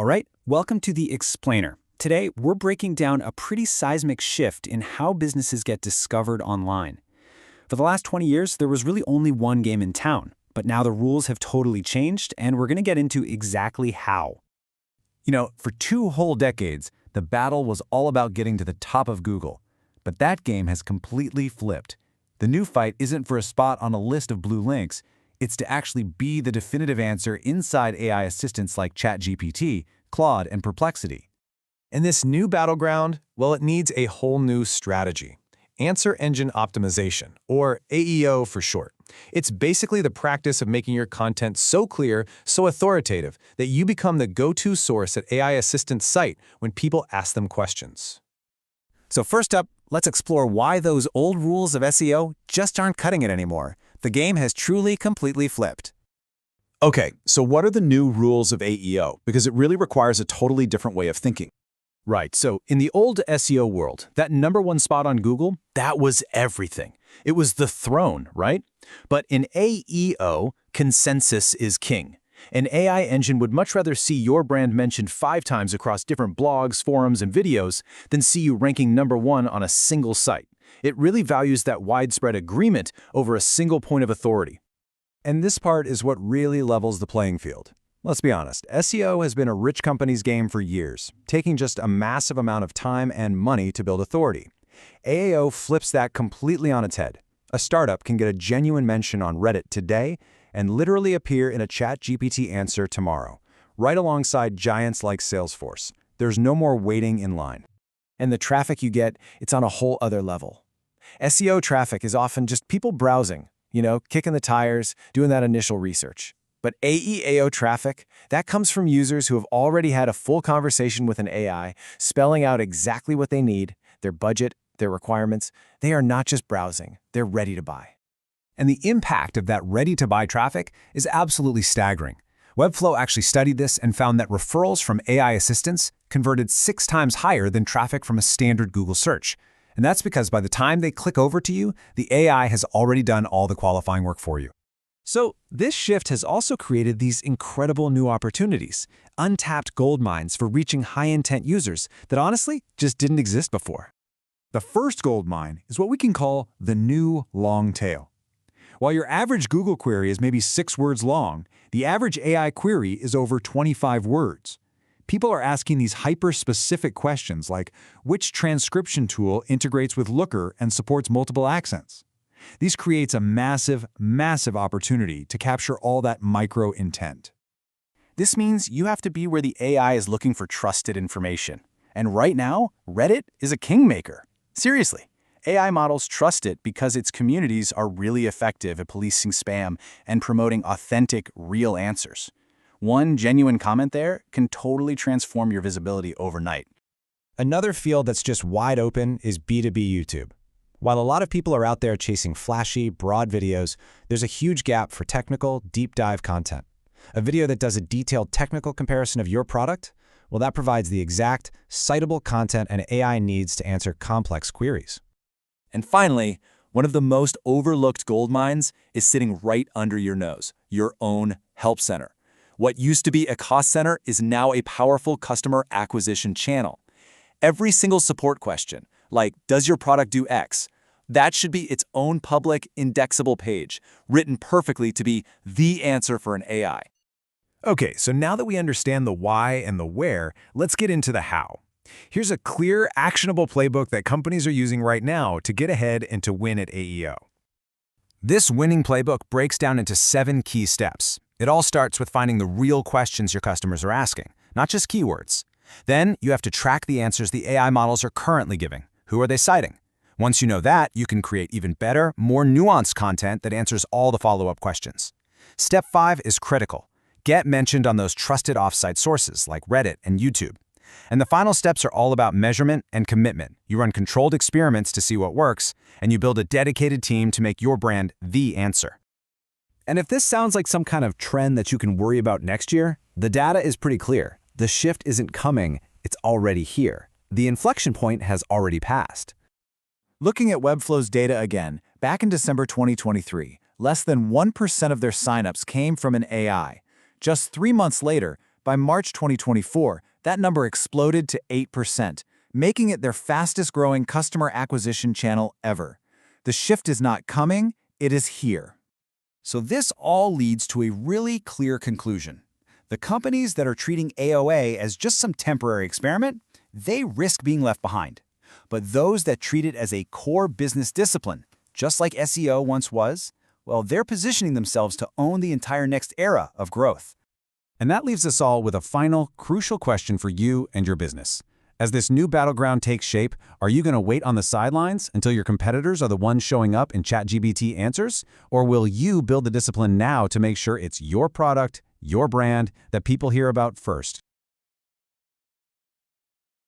All right, welcome to The Explainer. Today, we're breaking down a pretty seismic shift in how businesses get discovered online. For the last 20 years, there was really only one game in town, but now the rules have totally changed, and we're going to get into exactly how. For 2 whole decades, the battle was all about getting to the top of Google. But that game has completely flipped. The new fight isn't for a spot on a list of blue links. It's to actually be the definitive answer inside AI assistants like ChatGPT, Claude, and Perplexity. And this new battleground, well, it needs a whole new strategy. Answer Engine Optimization, or AEO for short. It's basically the practice of making your content so clear, so authoritative, that you become the go-to source at AI assistant site when people ask them questions. So first up, let's explore why those old rules of SEO just aren't cutting it anymore. The game has truly completely flipped. Okay, so what are the new rules of AEO? Because it really requires a totally different way of thinking. Right, so in the old SEO world, that #1 spot on Google, that was everything. It was the throne, right? But in AEO, consensus is king. An AI engine would much rather see your brand mentioned 5 times across different blogs, forums, and videos than see you ranking #1 on a single site. It really values that widespread agreement over a single point of authority. And this part is what really levels the playing field. Let's be honest, SEO has been a rich company's game for years, taking just a massive amount of time and money to build authority. AEO flips that completely on its head. A startup can get a genuine mention on Reddit today and literally appear in a ChatGPT answer tomorrow, right alongside giants like Salesforce. There's no more waiting in line. And the traffic you get, it's on a whole other level. SEO traffic is often just people browsing, kicking the tires, doing that initial research. But AEO traffic, that comes from users who have already had a full conversation with an AI, spelling out exactly what they need, their budget, their requirements. They are not just browsing, they're ready to buy. And the impact of that ready-to-buy traffic is absolutely staggering. Webflow actually studied this and found that referrals from AI assistants converted 6 times higher than traffic from a standard Google search. And that's because by the time they click over to you, the AI has already done all the qualifying work for you. So this shift has also created these incredible new opportunities, untapped gold mines for reaching high-intent users that honestly just didn't exist before. The first gold mine is what we can call the new long tail. While your average Google query is maybe 6 words long, the average AI query is over 25 words. People are asking these hyper-specific questions like, which transcription tool integrates with Looker and supports multiple accents? This creates a massive, massive opportunity to capture all that micro-intent. This means you have to be where the AI is looking for trusted information. And right now, Reddit is a kingmaker. Seriously, AI models trust it because its communities are really effective at policing spam and promoting authentic, real answers. One genuine comment there can totally transform your visibility overnight. Another field that's just wide open is B2B YouTube. While a lot of people are out there chasing flashy, broad videos, there's a huge gap for technical, deep dive content. A video that does a detailed technical comparison of your product, well, that provides the exact, citable content an AI needs to answer complex queries. And finally, one of the most overlooked gold mines is sitting right under your nose, your own help center. What used to be a cost center is now a powerful customer acquisition channel. Every single support question, like, does your product do X? That should be its own public, indexable page, written perfectly to be the answer for an AI. Okay, so now that we understand the why and the where, let's get into the how. Here's a clear, actionable playbook that companies are using right now to get ahead and to win at AEO. This winning playbook breaks down into 7 key steps. It all starts with finding the real questions your customers are asking, not just keywords. Then you have to track the answers the AI models are currently giving. Who are they citing? Once you know that, you can create even better, more nuanced content that answers all the follow-up questions. Step 5 is critical. Get mentioned on those trusted offsite sources like Reddit and YouTube. And the final steps are all about measurement and commitment. You run controlled experiments to see what works, and you build a dedicated team to make your brand the answer. And if this sounds like some kind of trend that you can worry about next year, the data is pretty clear. The shift isn't coming, it's already here. The inflection point has already passed. Looking at Webflow's data again, back in December 2023, less than 1% of their signups came from an AI. Just 3 months later, By March 2024, that number exploded to 8%, making it their fastest-growing customer acquisition channel ever. The shift is not coming, it is here. So this all leads to a really clear conclusion. The companies that are treating AOA as just some temporary experiment, they risk being left behind. But those that treat it as a core business discipline, just like SEO once was, well, they're positioning themselves to own the entire next era of growth. And that leaves us all with a final, crucial question for you and your business. As this new battleground takes shape, are you going to wait on the sidelines until your competitors are the ones showing up in ChatGPT answers? Or will you build the discipline now to make sure it's your product, your brand, that people hear about first?